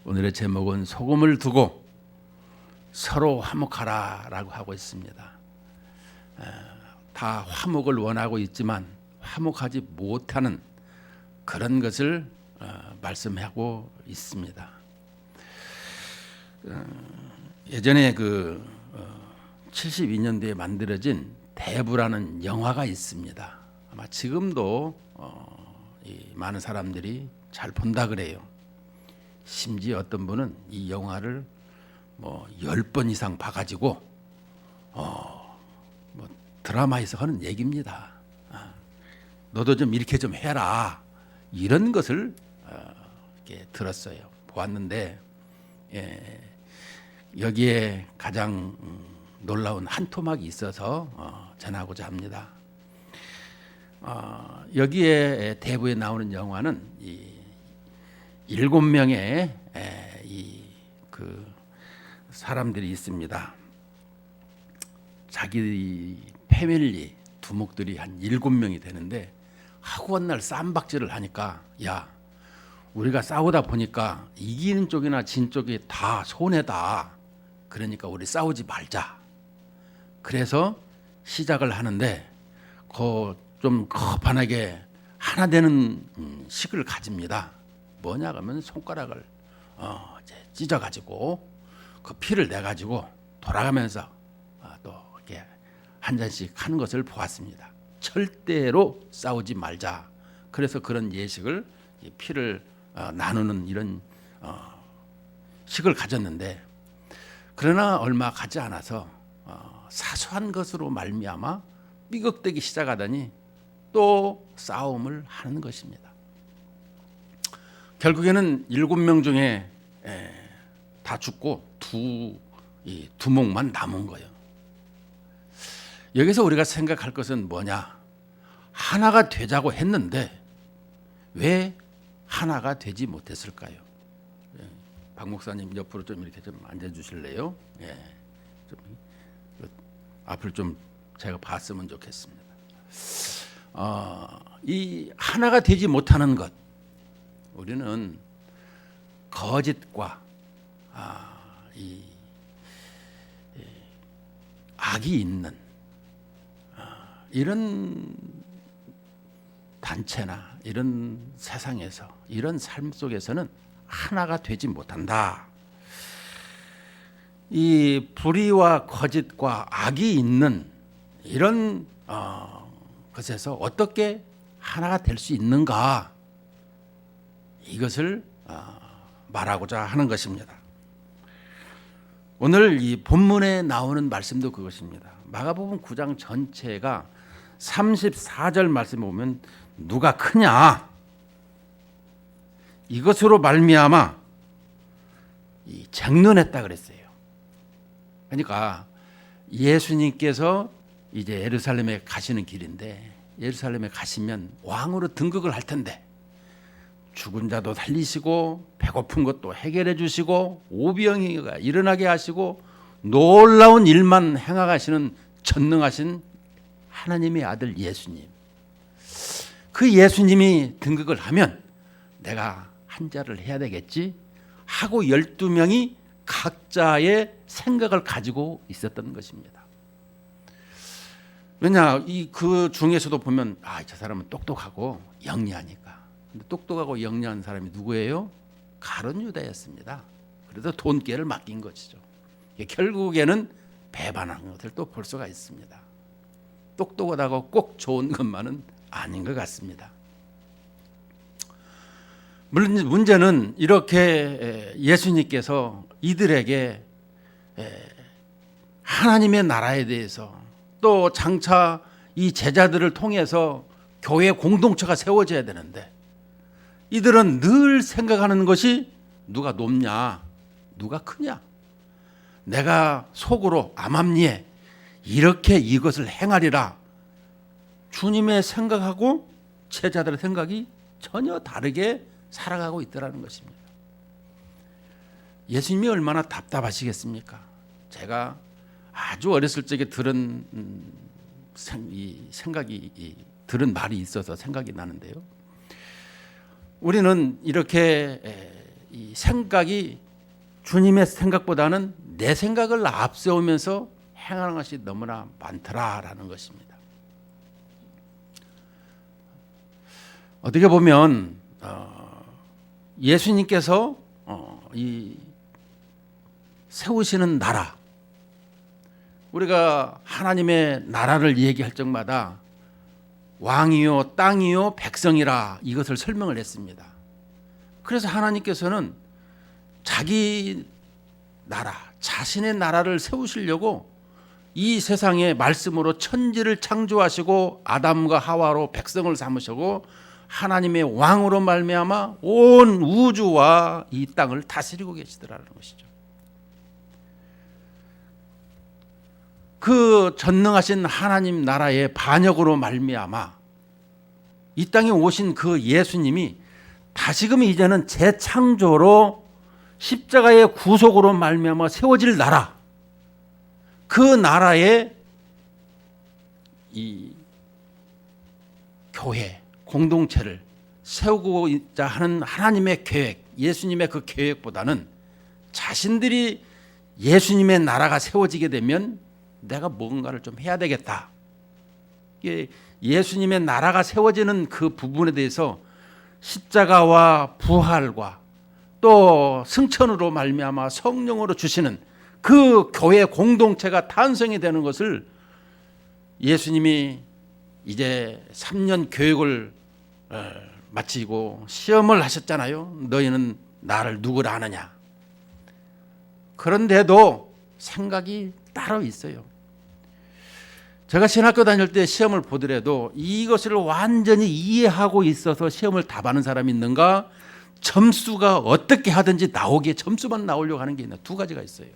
오늘의 제목은 소금을 두고 서로 화목하라라고 하고 있습니다. 다 화목을 원하고 있지만 화목하지 못하는 그런 것을 말씀하고 있습니다. 예전에 72년도에 만들어진 대부라는 영화가 있습니다. 아마 지금도 많은 사람들이 잘 본다 그래요. 심지어 어떤 분은 이 영화를 10번 이상 봐가지고 드라마에서 하는 얘기입니다. 너도 좀 이렇게 좀 해라, 이런 것을 이렇게 들었어요. 보았는데 여기에 가장 놀라운 한 토막이 있어서 전하고자 합니다. 여기에 대부에 나오는 영화는 이 7명의 사람들이 있습니다. 자기 패밀리 두목들이 한 7명이 되는데 하고 날 쌈박질을 하니까, 야, 우리가 싸우다 보니까 이기는 쪽이나 진 쪽이 다 손해다. 그러니까 우리 싸우지 말자. 그래서 시작을 하는데 좀 거판하게 하나 되는 식을 가집니다. 뭐냐 그러면 손가락을 찢어가지고 그 피를 내가지고 돌아가면서 또 이렇게 한 잔씩 하는 것을 보았습니다. 절대로 싸우지 말자. 그래서 그런 예식을, 피를 나누는 이런 식을 가졌는데, 그러나 얼마 가지 않아서 사소한 것으로 말미암아 삐걱대기 시작하더니 또 싸움을 하는 것입니다. 결국에는 7명 중에 다 죽고 두목만 남은 거예요. 여기서 우리가 생각할 것은 뭐냐? 하나가 되자고 했는데 왜 하나가 되지 못했을까요? 박 목사님 옆으로 좀 이렇게 좀 앉아주실래요? 좀 앞을 좀 제가 봤으면 좋겠습니다. 이 하나가 되지 못하는 것, 우리는 거짓과 악이 있는 이런 단체나 이런 세상에서, 이런 삶 속에서는 하나가 되지 못한다. 이 불의와 거짓과 악이 있는 이런 것에서 어떻게 하나가 될 수 있는가, 이것을 말하고자 하는 것입니다. 오늘 이 본문에 나오는 말씀도 그것입니다. 마가복음 9장 전체가 34절 말씀에 보면 누가 크냐, 이것으로 말미암아 쟁론했다 그랬어요. 그러니까 예수님께서 이제 예루살렘에 가시는 길인데, 예루살렘에 가시면 왕으로 등극을 할 텐데 죽은 자도 살리시고 배고픈 것도 해결해 주시고 오병이가 일어나게 하시고 놀라운 일만 행하시는 전능하신 하나님의 아들 예수님, 그 예수님이 등극을 하면 내가 한 자를 해야 되겠지 하고 12명이 각자의 생각을 가지고 있었던 것입니다. 왜냐, 그 중에서도 보면 저 사람은 똑똑하고 영리하니까. 근데 똑똑하고 영리한 사람이 누구예요? 가룟 유다였습니다. 그래서 돈깨를 맡긴 것이죠. 결국에는 배반한 것을 또 볼 수가 있습니다. 똑똑하다고 꼭 좋은 것만은 아닌 것 같습니다. 물론 문제는 이렇게 예수님께서 이들에게 하나님의 나라에 대해서, 또 장차 이 제자들을 통해서 교회 공동체가 세워져야 되는데, 이들은 늘 생각하는 것이 누가 높냐, 누가 크냐, 내가 속으로 암암리에 이렇게 이것을 행하리라. 주님의 생각하고 제자들의 생각이 전혀 다르게 살아가고 있더라는 것입니다. 예수님이 얼마나 답답하시겠습니까? 제가 아주 어렸을 적에 들은 들은 말이 있어서 생각이 나는데요. 우리는 이렇게 이 생각이 주님의 생각보다는 내 생각을 앞세우면서 행하는 것이 너무나 많더라라는 것입니다. 어떻게 보면 예수님께서 이 세우시는 나라, 우리가 하나님의 나라를 얘기할 적마다 왕이요 땅이요 백성이라 이것을 설명을 했습니다. 그래서 하나님께서는 자기 나라, 자신의 나라를 세우시려고 이 세상에 말씀으로 천지를 창조하시고 아담과 하와로 백성을 삼으시고 하나님의 왕으로 말미암아 온 우주와 이 땅을 다스리고 계시더라는 것이죠. 그 전능하신 하나님 나라의 반역으로 말미암아 이 땅에 오신 그 예수님이 다시금 이제는 재창조로 십자가의 구속으로 말미암아 세워질 나라, 그 나라의 이 교회 공동체를 세우고자 하는 하나님의 계획, 예수님의 그 계획보다는 자신들이 예수님의 나라가 세워지게 되면 내가 뭔가를 좀 해야 되겠다. 예수님의 나라가 세워지는 그 부분에 대해서 십자가와 부활과 또 승천으로 말미암아 성령으로 주시는 그 교회 공동체가 탄생이 되는 것을 예수님이 이제 3년 교육을 마치고 시험을 하셨잖아요. 너희는 나를 누구라 하느냐. 그런데도 생각이 따로 있어요. 제가 신학교 다닐 때 시험을 보더라도 이것을 완전히 이해하고 있어서 시험을 답하는 사람이 있는가, 점수가 어떻게 하든지 나오게 점수만 나오려고 하는 게 있나, 두 가지가 있어요.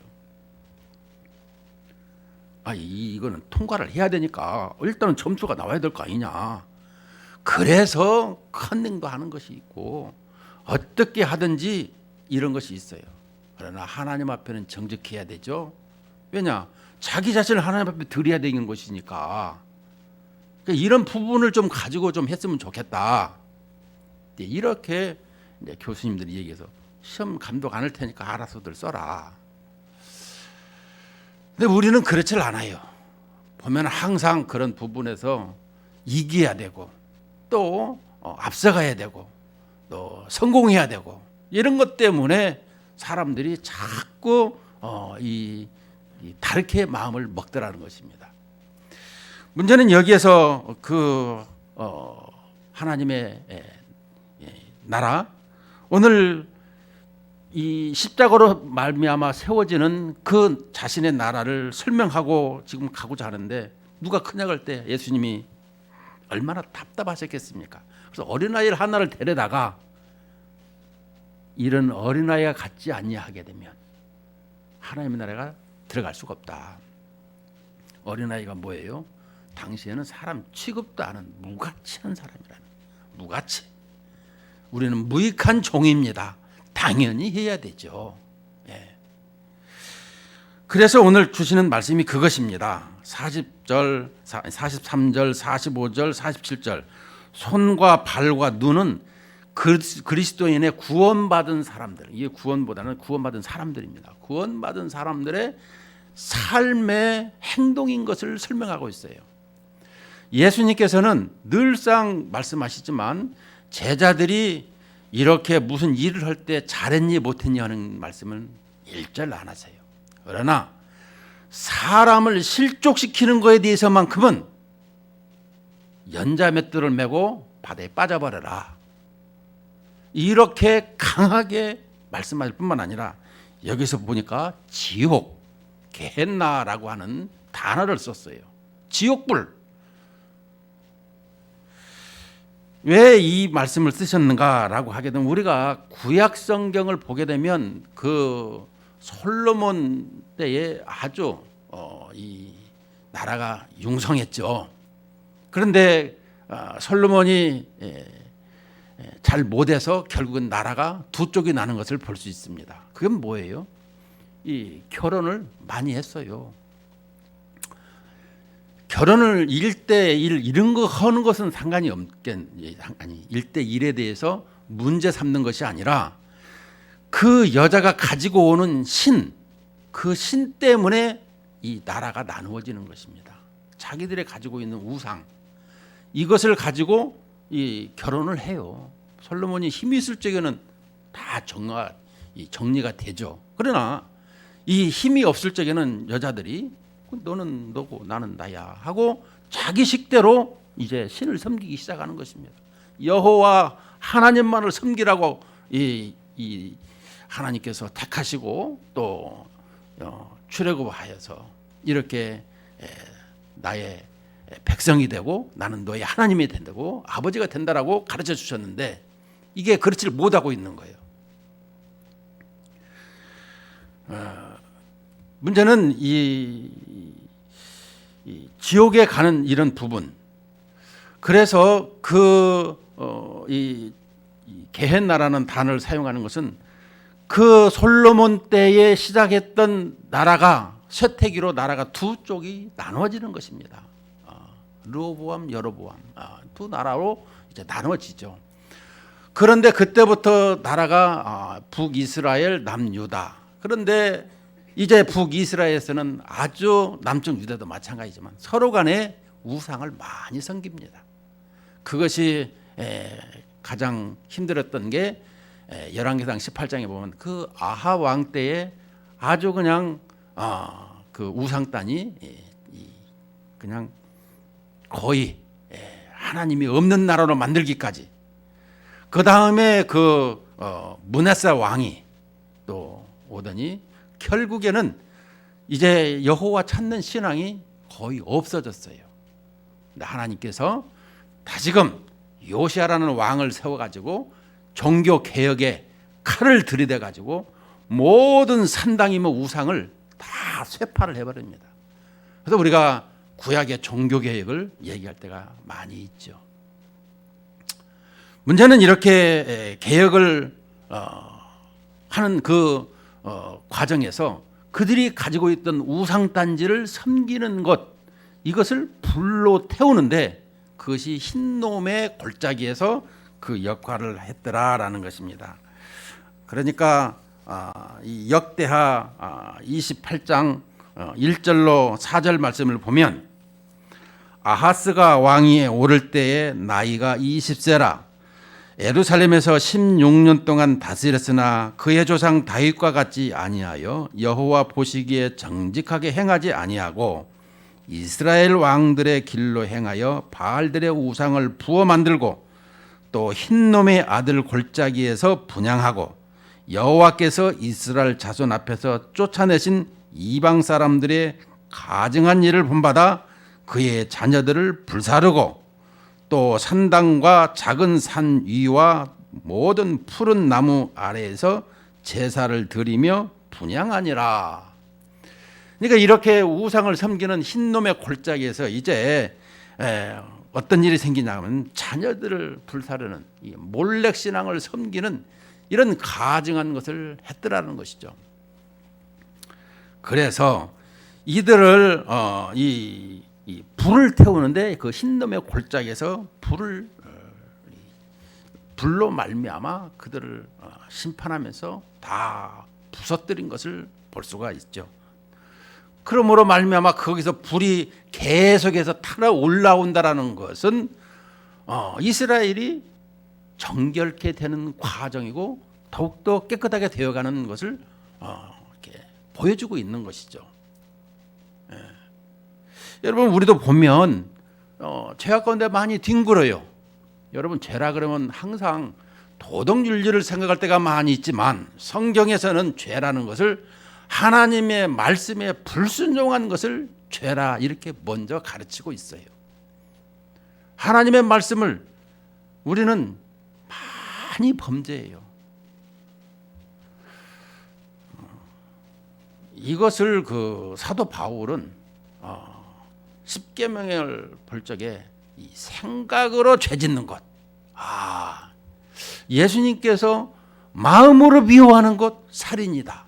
이거는 통과를 해야 되니까 일단은 점수가 나와야 될 거 아니냐. 그래서 컨닝도 하는 것이 있고 어떻게 하든지 이런 것이 있어요. 그러나 하나님 앞에는 정직해야 되죠. 왜냐? 자기 자신을 하나님 앞에 드려야 되는 것이니까. 그러니까 이런 부분을 좀 가지고 좀 했으면 좋겠다. 이렇게 이제 교수님들이 얘기해서 시험 감독 안 할 테니까 알아서들 써라. 근데 우리는 그렇질 않아요. 보면 항상 그런 부분에서 이겨야 되고 또 앞서가야 되고 또 성공해야 되고 이런 것 때문에 사람들이 자꾸 다르게 마음을 먹더라는 것입니다. 문제는 여기에서 그 하나님의 나라, 오늘 이 십자가로 말미암아 세워지는 그 자신의 나라를 설명하고 지금 가고자 하는데, 누가 크냐고 할 때 예수님이 얼마나 답답하셨겠습니까? 그래서 어린아이를 하나를 데려다가 이런 어린아이가 같지 아니하게 되면 하나님의 나라가 들어갈 수가 없다. 어린아이가 뭐예요? 당시에는 사람 취급도 않은 무가치한 사람이라는, 무가치. 우리는 무익한 종입니다. 당연히 해야 되죠. 예. 그래서 오늘 주시는 말씀이 그것입니다. 40절, 43절, 45절, 47절. 손과 발과 눈은 그리스도인의 구원받은 사람들, 이게 구원보다는 구원받은 사람들입니다. 구원받은 사람들의 삶의 행동인 것을 설명하고 있어요. 예수님께서는 늘상 말씀하시지만 제자들이 이렇게 무슨 일을 할 때 잘했니 못했니 하는 말씀은 일절 안 하세요. 그러나 사람을 실족시키는 것에 대해서만큼은 연자맷돌을 메고 바다에 빠져버려라, 이렇게 강하게 말씀하실 뿐만 아니라 여기서 보니까 지옥, 게헨나라고 하는 단어를 썼어요. 지옥불. 왜 이 말씀을 쓰셨는가라고 하게 되면, 우리가 구약 성경을 보게 되면 그 솔로몬 때에 아주 이 나라가 융성했죠. 그런데 솔로몬이 잘 못해서 결국은 나라가 두 쪽이 나는 것을 볼 수 있습니다. 그게 뭐예요? 이 결혼을 많이 했어요. 결혼을 1대1 이런 거 하는 것은 상관이 없겠, 아니 1대1에 대해서 문제 삼는 것이 아니라 그 여자가 가지고 오는 그 신 때문에 이 나라가 나누어지는 것입니다. 자기들이 가지고 있는 우상, 이것을 가지고 이 결혼을 해요. 솔로몬이 힘이 있을 적에는 다 정리가 되죠. 그러나 이 힘이 없을 적에는 여자들이 너는 너고 나는 나야 하고 자기 식대로 이제 신을 섬기기 시작하는 것입니다. 여호와 하나님만을 섬기라고 이 하나님께서 택하시고 또 출애굽하여서 이렇게 나의 백성이 되고 나는 너의 하나님이 된다고 아버지가 된다라고 가르쳐 주셨는데 이게 그렇지 못하고 있는 거예요. 문제는 이 지옥에 가는 이런 부분. 그래서 이 게헨나라는 단어를 사용하는 것은 그 솔로몬 때에 시작했던 나라가 쇠퇴기로 나라가 두 쪽이 나눠지는 것입니다. 르호보암, 여로보암 두 나라로 이제 나눠지죠. 그런데 그때부터 나라가 북이스라엘, 남유다. 그런데 이제 북이스라엘에서는 아주 남쪽 유다도 마찬가지지만 서로 간에 우상을 많이 섬깁니다. 그것이 가장 힘들었던 게 열왕기상 18장에 보면 그 아합 왕 때에 아주 그냥 그 우상단이 그냥 거의 하나님이 없는 나라로 만들기까지. 그 다음에 그 므낫세 왕이 또 오더니 결국에는 이제 여호와 찾는 신앙이 거의 없어졌어요. 근데 하나님께서 다시금 요시아라는 왕을 세워가지고 종교 개혁에 칼을 들이대가지고 모든 산당이며 우상을 다 쇠파를 해버립니다. 그래서 우리가 구약의 종교 개혁을 얘기할 때가 많이 있죠. 문제는 이렇게 개혁을 하는 그 과정에서 그들이 가지고 있던 우상단지를 섬기는 것, 이것을 불로 태우는데 그것이 흰놈의 골짜기에서 그 역할을 했더라라는 것입니다. 그러니까 이 역대하 28장 1절로 4절 말씀을 보면 아하스가 왕위에 오를 때에 나이가 20세라 예루살렘에서 16년 동안 다스렸으나 그의 조상 다윗과 같지 아니하여 여호와 보시기에 정직하게 행하지 아니하고 이스라엘 왕들의 길로 행하여 바알들의 우상을 부어 만들고 또 흰놈의 아들 골짜기에서 분향하고 여호와께서 이스라엘 자손 앞에서 쫓아내신 이방 사람들의 가증한 일을 본받아 그의 자녀들을 불사르고 또 산당과 작은 산 위와 모든 푸른 나무 아래에서 제사를 드리며 분향하니라. 그러니까 이렇게 우상을 섬기는 흰놈의 골짜기에서 이제 어떤 일이 생기냐면 자녀들을 불사르는 몰렉 신앙을 섬기는 이런 가증한 것을 했더라는 것이죠. 그래서 이들을 이 불을 태우는데 그 흰놈의 골짜기에서 불로 말미암아 그들을 심판하면서 다 부서뜨린 것을 볼 수가 있죠. 그러므로 말미암아 거기서 불이 계속해서 타러 올라온다라는 것은 이스라엘이 정결케 되는 과정이고 더욱더 깨끗하게 되어가는 것을 이렇게 보여주고 있는 것이죠. 여러분 우리도 보면 죄악 가운데 많이 뒹굴어요. 여러분 죄라 그러면 항상 도덕윤리를 생각할 때가 많이 있지만 성경에서는 죄라는 것을 하나님의 말씀에 불순종한 것을 죄라 이렇게 먼저 가르치고 있어요. 하나님의 말씀을 우리는 많이 범죄해요. 이것을 그 사도 바울은 십계명을 볼 적에 이 생각으로 죄짓는 것, 예수님께서 마음으로 미워하는 것 살인이다.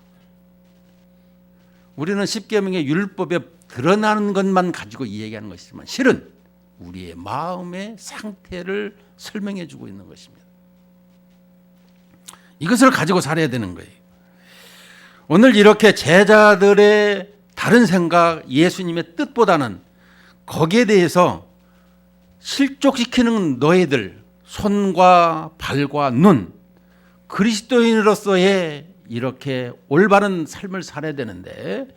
우리는 십계명의 율법에 드러나는 것만 가지고 이야기하는 것이지만 실은 우리의 마음의 상태를 설명해 주고 있는 것입니다. 이것을 가지고 살아야 되는 거예요. 오늘 이렇게 제자들의 다른 생각, 예수님의 뜻보다는 거기에 대해서 실족시키는 너희들, 손과 발과 눈, 그리스도인으로서의 이렇게 올바른 삶을 살아야 되는데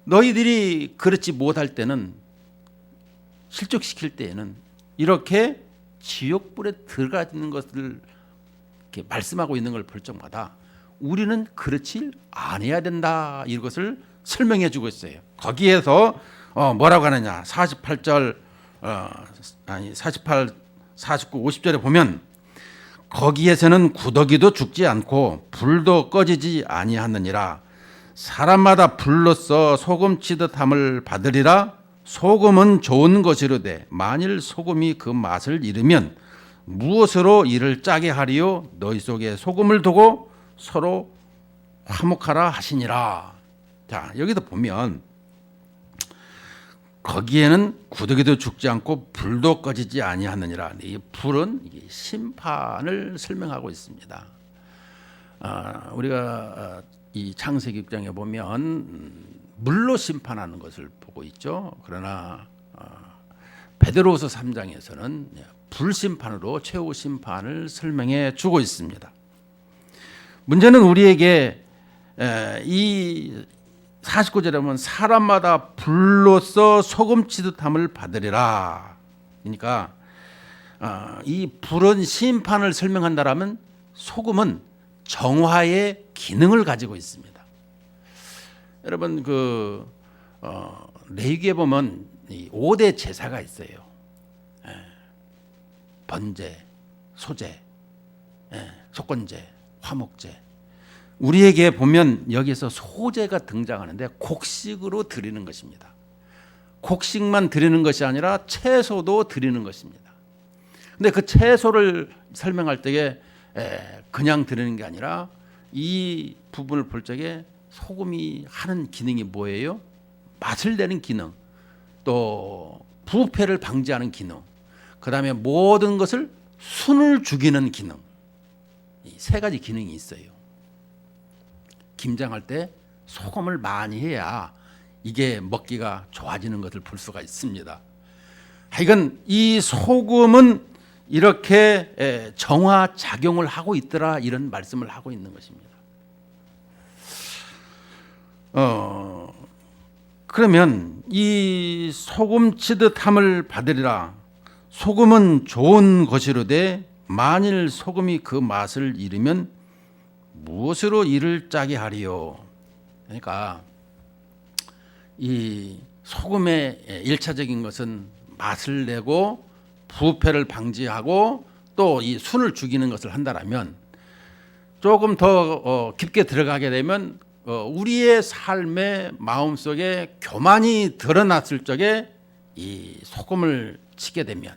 너희들이 그렇지 못할 때는, 실족시킬 때에는 이렇게 지옥불에 들어가 있는 것을 이렇게 말씀하고 있는 걸 볼 적마다 우리는 그렇지 않아야 된다, 이것을 설명해 주고 있어요. 거기에서 뭐라고 하느냐, 48절 48, 49, 50절에 보면 거기에서는 구더기도 죽지 않고 불도 꺼지지 아니하느니라. 사람마다 불로써 소금치듯 함을 받으리라. 소금은 좋은 것이로되 만일 소금이 그 맛을 잃으면 무엇으로 이를 짜게 하리요? 너희 속에 소금을 두고 서로 화목하라 하시니라. 자, 여기도 보면 거기에는 구더기도 죽지 않고 불도 꺼지지 아니하느니라. 이 불은 심판을 설명하고 있습니다. 우리가 이 창세기 6장에 보면 물로 심판하는 것을 보고 있죠. 그러나 베드로후서 3장에서는 불 심판으로 최후 심판을 설명해 주고 있습니다. 문제는 우리에게 이 49절에 보면 사람마다 불로써 소금치듯 함을 받으리라. 그러니까 이 불은 심판을 설명한다라면 소금은 정화의 기능을 가지고 있습니다. 여러분 레위기에 보면 5대 제사가 있어요. 번제, 소제, 속건제, 화목제. 우리에게 보면 여기서 소제가 등장하는데 곡식으로 드리는 것입니다. 곡식만 드리는 것이 아니라 채소도 드리는 것입니다. 근데 그 채소를 설명할 때에 그냥 드리는 게 아니라 이 부분을 볼 적에 소금이 하는 기능이 뭐예요? 맛을 내는 기능, 또 부패를 방지하는 기능, 그 다음에 모든 것을 순을 죽이는 기능, 이 세 가지 기능이 있어요. 김장할 때 소금을 많이 해야 이게 먹기가 좋아지는 것을 볼 수가 있습니다. 하여간 이 소금은 이렇게 정화 작용을 하고 있더라, 이런 말씀을 하고 있는 것입니다. 그러면 이 소금치듯함을 받으리라. 소금은 좋은 것이로되 만일 소금이 그 맛을 잃으면 무엇으로 이를 짜게 하리요? 그러니까 이 소금의 일차적인 것은 맛을 내고 부패를 방지하고 또 이 순을 죽이는 것을 한다라면, 조금 더 깊게 들어가게 되면 우리의 삶의 마음속에 교만이 드러났을 적에 이 소금을 치게 되면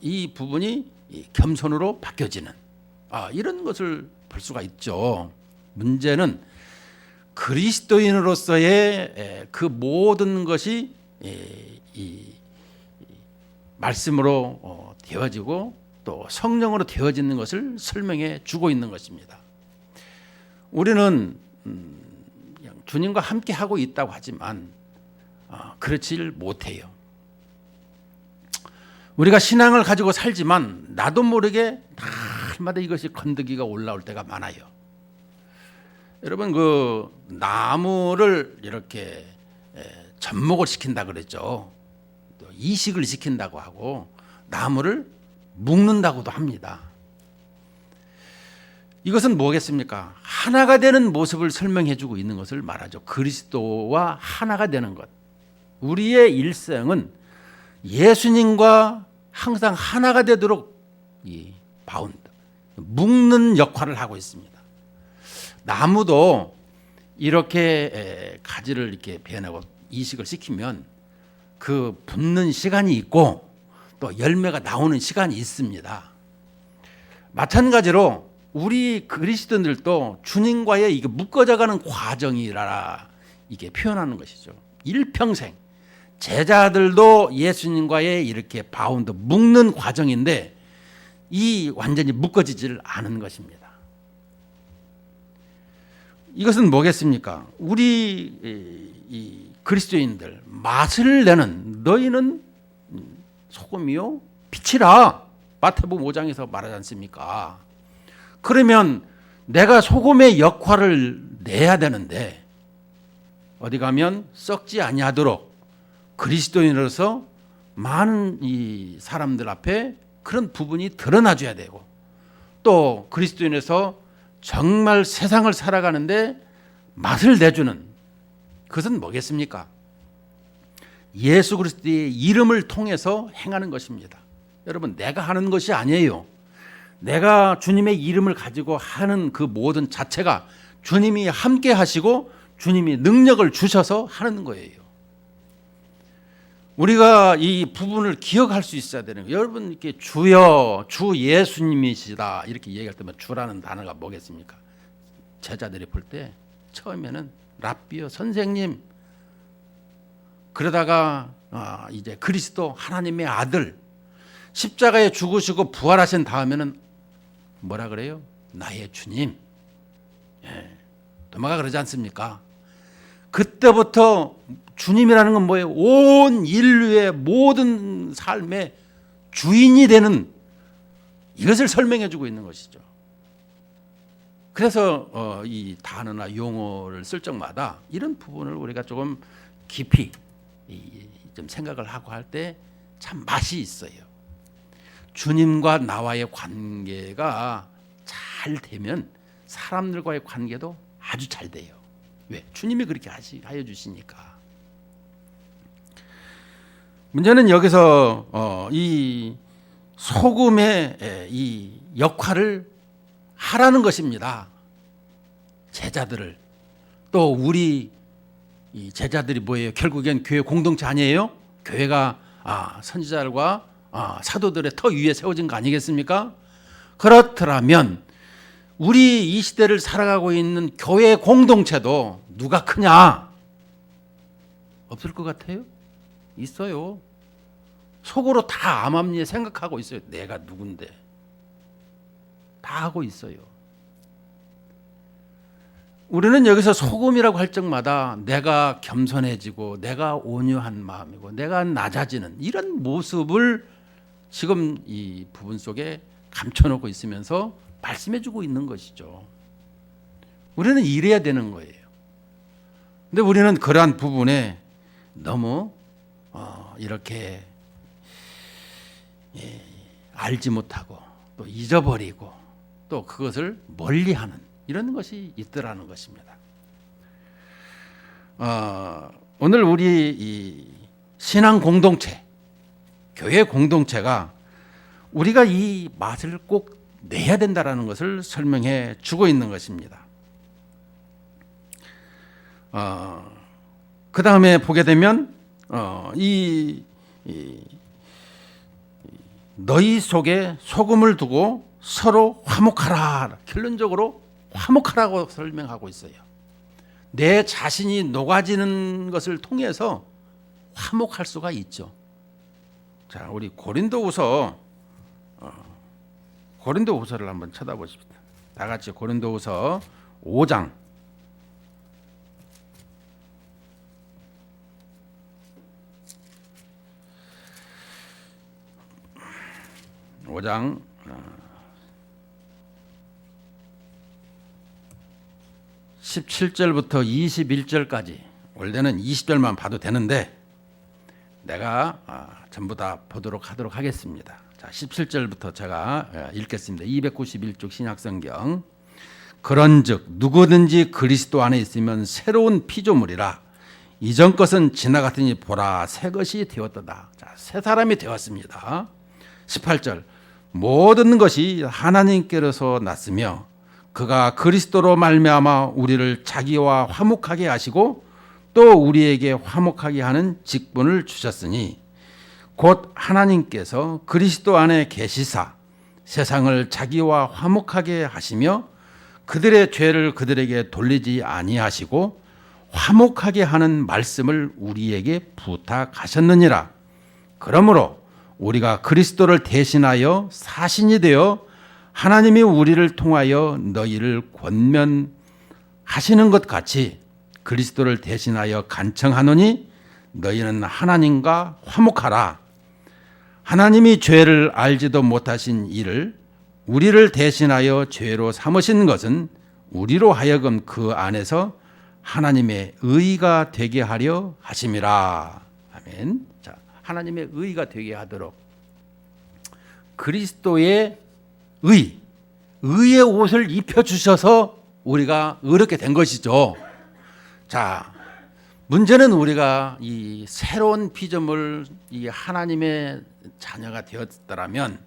이 부분이 겸손으로 바뀌어지는 이런 것을 볼 수가 있죠. 문제는 그리스도인으로서의 그 모든 것이 이 말씀으로 되어지고 또 성령으로 되어지는 것을 설명해 주고 있는 것입니다. 우리는 주님과 함께 하고 있다고 하지만 그렇지를 못해요. 우리가 신앙을 가지고 살지만 나도 모르게 날마다 이것이 건더기가 올라올 때가 많아요. 여러분 그 나무를 이렇게 접목을 시킨다 그랬죠. 또 이식을 시킨다고 하고 나무를 묶는다고도 합니다. 이것은 뭐겠습니까? 하나가 되는 모습을 설명해 주고 있는 것을 말하죠. 그리스도와 하나가 되는 것. 우리의 일생은 예수님과 항상 하나가 되도록 이 바운드, 묶는 역할을 하고 있습니다. 나무도 이렇게 가지를 이렇게 베내고 이식을 시키면 그 붙는 시간이 있고 또 열매가 나오는 시간이 있습니다. 마찬가지로 우리 그리스도인들도 주님과의 이게 묶어져가는 과정이라 이게 표현하는 것이죠. 일평생 제자들도 예수님과의 이렇게 바운드 묶는 과정인데 이 완전히 묶어지질 않은 것입니다. 이것은 뭐겠습니까? 우리 이 그리스도인들 맛을 내는 너희는 소금이요 빛이라 마태복음 5장에서 말하지 않습니까? 그러면 내가 소금의 역할을 내야 되는데 어디 가면 썩지 아니하도록 그리스도인으로서 많은 이 사람들 앞에 그런 부분이 드러나줘야 되고 또 그리스도인에서 정말 세상을 살아가는데 맛을 내주는 그것은 뭐겠습니까? 예수 그리스도의 이름을 통해서 행하는 것입니다. 여러분 내가 하는 것이 아니에요. 내가 주님의 이름을 가지고 하는 그 모든 자체가 주님이 함께 하시고 주님이 능력을 주셔서 하는 거예요. 우리가 이 부분을 기억할 수 있어야 되는 거예요. 여러분 이렇게 주여 주 예수님이시다 이렇게 얘기할 때면 주라는 단어가 뭐겠습니까? 제자들이 볼 때 처음에는 랍비여 선생님 그러다가 이제 그리스도 하나님의 아들 십자가에 죽으시고 부활하신 다음에는 뭐라 그래요? 나의 주님. 도마가 그러지 않습니까? 그때부터 주님이라는 건 뭐예요? 온 인류의 모든 삶의 주인이 되는 이것을 설명해 주고 있는 것이죠. 그래서 이 단어나 용어를 쓸 적마다 이런 부분을 우리가 조금 깊이 좀 생각을 하고 할 때 참 맛이 있어요. 주님과 나와의 관계가 잘 되면 사람들과의 관계도 아주 잘 돼요. 왜? 주님이 그렇게 하여 주시니까. 문제는 여기서 이 소금의 이 역할을 하라는 것입니다. 제자들을. 또 우리 이 제자들이 뭐예요? 결국엔 교회 공동체 아니에요? 교회가 선지자들과 사도들의 터 위에 세워진 거 아니겠습니까? 그렇더라면 우리 이 시대를 살아가고 있는 교회 공동체도 누가 크냐? 없을 것 같아요? 있어요. 속으로 다 암암리에 생각하고 있어요. 내가 누군데? 다 하고 있어요. 우리는 여기서 소금이라고 할 적마다 내가 겸손해지고 내가 온유한 마음이고 내가 낮아지는 이런 모습을 지금 이 부분 속에 감춰놓고 있으면서 말씀해주고 있는 것이죠. 우리는 이래야 되는 거예요. 근데 우리는 그러한 부분에 너무 이렇게 알지 못하고 또 잊어버리고 또 그것을 멀리하는 이런 것이 있더라는 것입니다. 오늘 우리 이 신앙 공동체, 교회 공동체가 우리가 이 맛을 꼭 내야 된다라는 것을 설명해 주고 있는 것입니다. 그 다음에 보게 되면 너희 속에 소금을 두고 서로 화목하라. 결론적으로 화목하라고 설명하고 있어요. 내 자신이 녹아지는 것을 통해서 화목할 수가 있죠. 자, 우리 고린도후서를 한번 쳐다보십시다. 다 같이 고린도후서 5장 17절부터 21절까지 원래는 20절만 봐도 되는데 내가 전부 다 보도록 하도록 하겠습니다. 자, 17절부터 제가 읽겠습니다. 291쪽 신약성경. 그런즉 누구든지 그리스도 안에 있으면 새로운 피조물이라. 이전 것은 지나갔더니 보라 새 것이 되었도다. 자, 새 사람이 되었습니다. 18절. 모든 것이 하나님께로서 났으며 그가 그리스도로 말미암아 우리를 자기와 화목하게 하시고 또 우리에게 화목하게 하는 직분을 주셨으니 곧 하나님께서 그리스도 안에 계시사 세상을 자기와 화목하게 하시며 그들의 죄를 그들에게 돌리지 아니하시고 화목하게 하는 말씀을 우리에게 부탁하셨느니라. 그러므로 우리가 그리스도를 대신하여 사신이 되어 하나님이 우리를 통하여 너희를 권면하여 하시는 것 같이 그리스도를 대신하여 간청하노니 너희는 하나님과 화목하라. 하나님이 죄를 알지도 못하신 이를 우리를 대신하여 죄로 삼으신 것은 우리로 하여금 그 안에서 하나님의 의가 되게 하려 하심이라. 아멘. 자, 하나님의 의가 되게 하도록 그리스도의 의의 옷을 입혀 주셔서 우리가 의롭게 된 것이죠. 자, 문제는 우리가 이 새로운 피조물, 이 하나님의 자녀가 되었더라면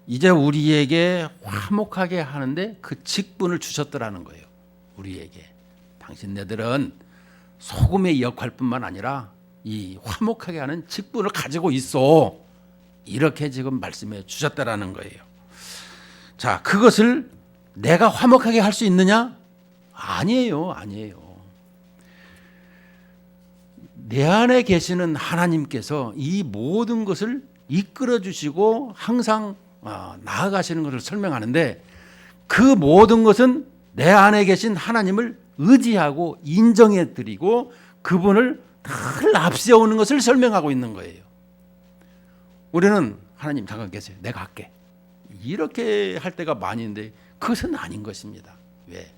이제 우리에게 화목하게 하는데 그 직분을 주셨더라는 거예요. 우리에게. 당신네들은 소금의 역할뿐만 아니라 이 화목하게 하는 직분을 가지고 있어. 이렇게 지금 말씀해 주셨다라는 거예요. 자, 그것을 내가 화목하게 할 수 있느냐? 아니에요. 내 안에 계시는 하나님께서 이 모든 것을 이끌어 주시고 항상 나아가시는 것을 설명하는데 그 모든 것은 내 안에 계신 하나님을 의지하고 인정해 드리고 그분을 늘 앞세우는 것을 설명하고 있는 거예요. 우리는 하나님 잠깐 계세요. 내가 할게. 이렇게 할 때가 많이 있는데 그것은 아닌 것입니다. 왜?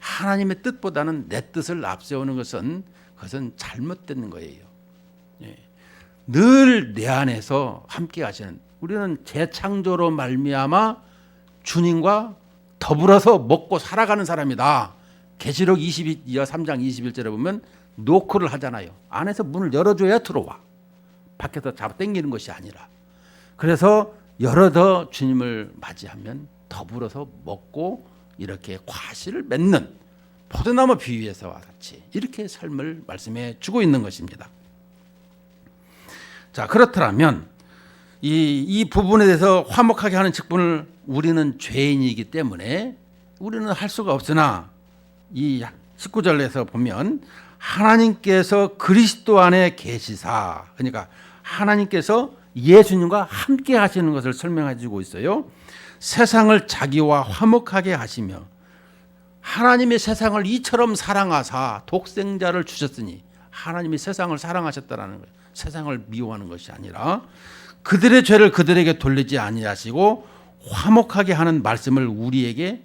하나님의 뜻보다는 내 뜻을 앞세우는 것은 그것은 잘못된 거예요. 늘 내 안에서 함께 하시는 우리는 재창조로 말미암아 주님과 더불어서 먹고 살아가는 사람이다. 계시록 3장 21절에 보면 노크를 하잖아요. 안에서 문을 열어줘야 들어와. 밖에서 잡아 당기는 것이 아니라. 그래서 열어서 주님을 맞이하면 더불어서 먹고 이렇게 과실을 맺는 포도나무 비유에서와 같이 이렇게 삶을 말씀해 주고 있는 것입니다. 자, 그렇더라면 이 부분에 대해서 화목하게 하는 직분을 우리는 죄인이기 때문에 우리는 할 수가 없으나 이 19절에서 보면 하나님께서 그리스도 안에 계시사, 그러니까 하나님께서 예수님과 함께 하시는 것을 설명해 주고 있어요. 세상을 자기와 화목하게 하시며 하나님이 세상을 이처럼 사랑하사 독생자를 주셨으니 하나님이 세상을 사랑하셨다라는 거예요. 세상을 미워하는 것이 아니라 그들의 죄를 그들에게 돌리지 아니하시고 화목하게 하는 말씀을 우리에게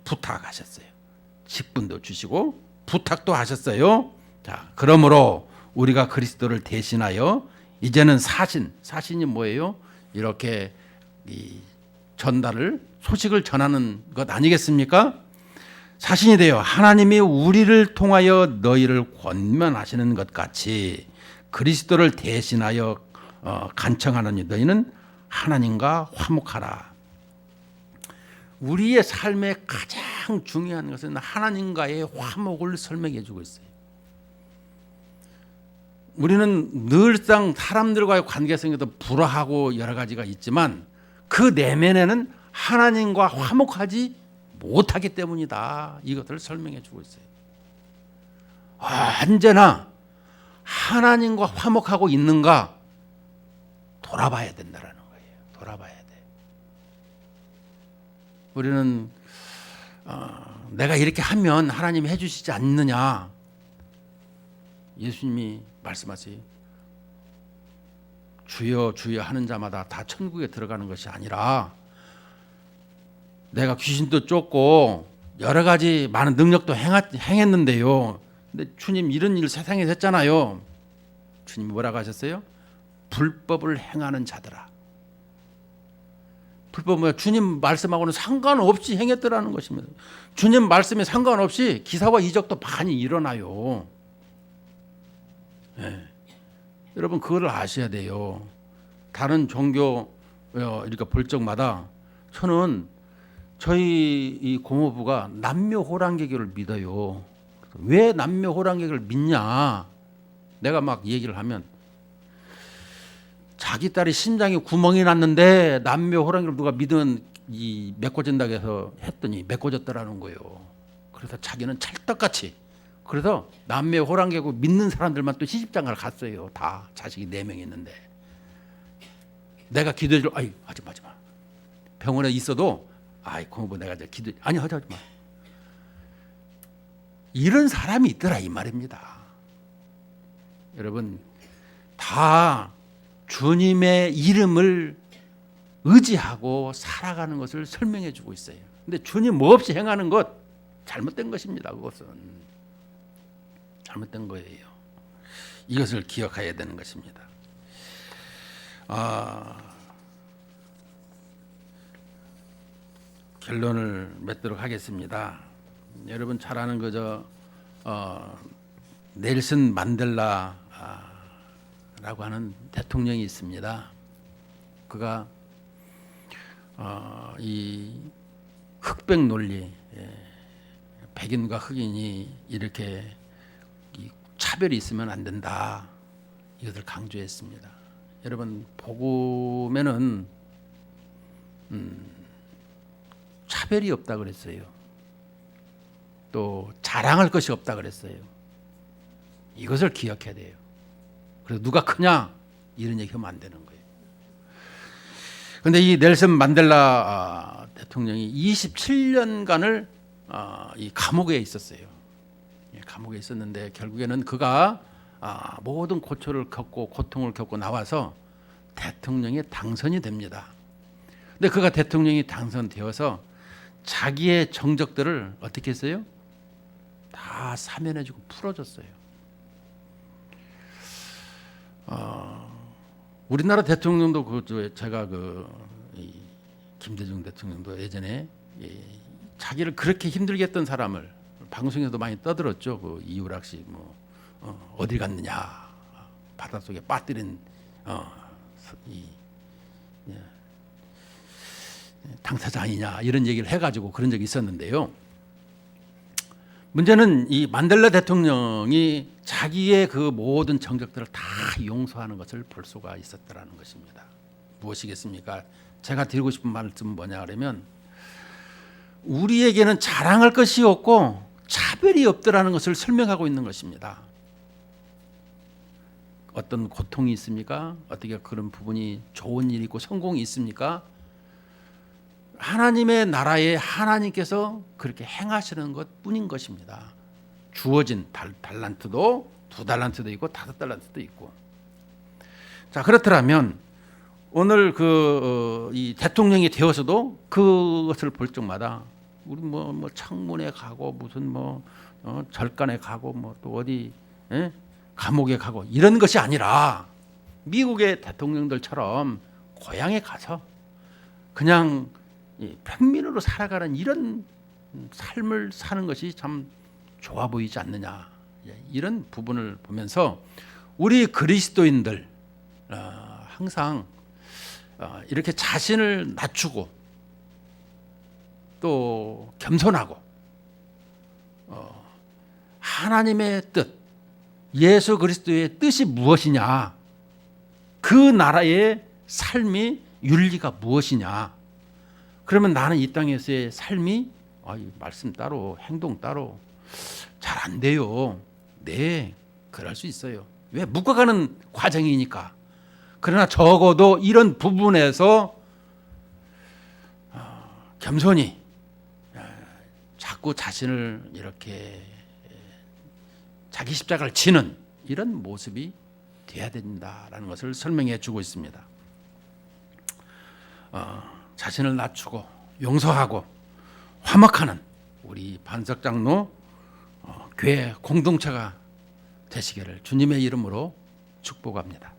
부탁하셨어요. 직분도 주시고 부탁도 하셨어요. 자, 그러므로 우리가 그리스도를 대신하여 이제는 사신이 뭐예요? 이렇게 이 소식을 전하는 것 아니겠습니까? 사신이 되어 하나님이 우리를 통하여 너희를 권면하시는 것 같이 그리스도를 대신하여 간청하는 너희는 하나님과 화목하라. 우리의 삶의 가장 중요한 것은 하나님과의 화목을 설명해 주고 있어요. 우리는 늘상 사람들과의 관계성에도 불화하고 여러 가지가 있지만 그 내면에는 하나님과 화목하지 못하기 때문이다. 이것을 설명해 주고 있어요. 언제나 하나님과 화목하고 있는가 돌아봐야 된다는 거예요. 돌아봐야 돼. 우리는 내가 이렇게 하면 하나님이 해주시지 않느냐. 예수님이 말씀하세요. 주여 주여 하는 자마다 다 천국에 들어가는 것이 아니라 내가 귀신도 쫓고 여러 가지 많은 능력도 행했는데요. 근데 주님 이런 일 세상에 했잖아요. 주님이 뭐라고 하셨어요? 불법을 행하는 자들아. 불법 뭐야? 주님 말씀하고는 상관없이 행했더라는 것입니다. 주님 말씀에 상관없이 기사와 이적도 많이 일어나요. 네. 여러분 그거를 아셔야 돼요. 다른 종교 이렇게 볼 적마다 저는 저희 이 고모부가 남묘호랑개교를 믿어요. 왜 남묘호랑개교를 믿냐? 내가 막 얘기를 하면 자기 딸이 심장에 구멍이 났는데 남묘호랑개를 누가 믿으면 이 메꿔진다고 해서 했더니 메꿔졌더라는 거예요. 그래서 자기는 찰떡같이 그래서 남묘호랑개교 믿는 사람들만 또 시집장가를 갔어요. 다 자식이 4명 있는데 내가 기도해 줄 아이 하지 마. 병원에 있어도 아이 고모 내가 기도 아니 하지 마. 이런 사람이 있더라 이 말입니다. 여러분 다 주님의 이름을 의지하고 살아가는 것을 설명해 주고 있어요. 근데 주님 뭐 없이 행하는 것 잘못된 것입니다. 그것은 잘못된 거예요. 이것을 기억해야 되는 것입니다. 결론을 맺도록 하겠습니다. 여러분 잘 아는 그저 넬슨 만델라라고 하는 대통령이 있습니다. 그가 이 흑백 논리, 백인과 흑인이 이렇게 차별이 있으면 안 된다. 이것을 강조했습니다. 여러분 복음에는 차별이 없다 그랬어요. 또 자랑할 것이 없다 그랬어요. 이것을 기억해야 돼요. 그래서 누가 크냐 이런 얘기하면 안 되는 거예요. 그런데 이 넬슨 만델라 대통령이 27년간을 이 감옥에 있었어요. 감옥에 있었는데 결국에는 그가 모든 고초를 겪고 고통을 겪고 나와서 대통령에 당선이 됩니다. 근데 그가 대통령이 당선되어서 자기의 정적들을 어떻게 했어요? 다 사면해주고 풀어줬어요. 우리나라 대통령도 제가 김대중 대통령도 예전에 자기를 그렇게 힘들게 했던 사람을 방송에도 많이 떠들었죠. 그 이유락 씨 어디 갔느냐, 바닷속에 빠뜨린 당사자 아니냐 이런 얘기를 해가지고 그런 적이 있었는데요. 문제는 이 만델라 대통령이 자기의 그 모든 정적들을 다 용서하는 것을 볼 수가 있었다라는 것입니다. 무엇이겠습니까? 제가 드리고 싶은 말씀은 뭐냐 그러면 우리에게는 자랑할 것이 없고 차별이 없더라는 것을 설명하고 있는 것입니다. 어떤 고통이 있습니까? 어떻게 그런 부분이 좋은 일이 있고 성공이 있습니까? 하나님의 나라에 하나님께서 그렇게 행하시는 것뿐인 것입니다. 주어진 달란트도 2달란트도 있고 5달란트도 있고. 자, 그렇더라면 오늘 이 대통령이 되어서도 그것을 볼 적마다 우리 뭐 창문에 가고 무슨 절간에 가고 또 어디 감옥에 가고 이런 것이 아니라 미국의 대통령들처럼 고향에 가서 그냥 평민으로 살아가는 이런 삶을 사는 것이 참 좋아 보이지 않느냐. 이런 부분을 보면서 우리 그리스도인들 항상 이렇게 자신을 낮추고 또 겸손하고 하나님의 뜻, 예수 그리스도의 뜻이 무엇이냐, 그 나라의 삶이 윤리가 무엇이냐. 그러면 나는 이 땅에서의 삶이 말씀 따로 행동 따로 잘 안 돼요. 네, 그럴 수 있어요. 왜? 묶어가는 과정이니까. 그러나 적어도 이런 부분에서 겸손히 자꾸 자신을 이렇게 자기 십자가를 지는 이런 모습이 돼야 된다라는 것을 설명해 주고 있습니다. 자신을 낮추고 용서하고 화목하는 우리 반석장로 교회 공동체가 되시기를 주님의 이름으로 축복합니다.